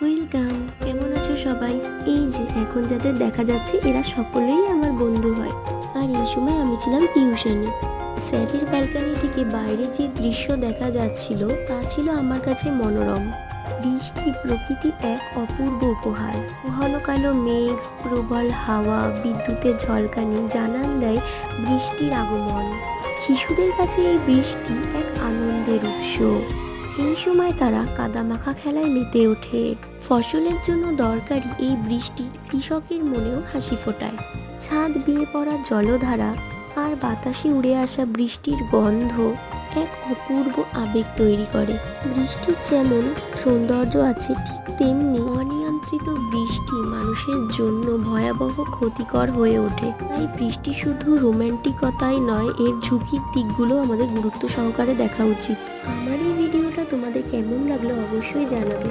Welcome, কেমন আছো সবাই? এই যে এখন যাদের দেখা যাচ্ছে এরা সকলেই আমার বন্ধু হয়। আর এই সময় আমি ছিলাম টিউশনে। স্যারের ব্যালকনি থেকে বাইরে যে দৃশ্য দেখা যাচ্ছিল তা ছিল আমার কাছে মনোরম। বৃষ্টি প্রকৃতির এক অপূর্ব উপহার। ঘন কালো মেঘ, প্রবল হাওয়া, বিদ্যুতের ঝলকানি জানান দেয় বৃষ্টির আগমন। শিশুদের কাছে এই বৃষ্টি এক আনন্দের উৎস। এই সময় তারা কাদামাখা খেলায় মেতে ওঠে। ফসলের জন্য দরকারি এই বৃষ্টি কৃষকের মনেও হাসি ফোটায়। ছাদ বেয়ে পড়া জলধারা আর বাতাসে উড়ে আসা বৃষ্টির গন্ধ এক অপূর্ব আবেগ তৈরি করে। বৃষ্টির যেমন সৌন্দর্য আছে, ঠিক তেমনি অনিয়ন্ত্রিত বৃষ্টি মানুষের জন্য ভয়াবহ ক্ষতিকর হয়ে ওঠে। তাই বৃষ্টি শুধু রোমান্টিকতাই নয়, এর ঝুঁকির দিকগুলো আমাদের গুরুত্ব সহকারে দেখা উচিত। আমার এই ভিডিওটা তোমাদের কেমন লাগলো অবশ্যই জানাবে।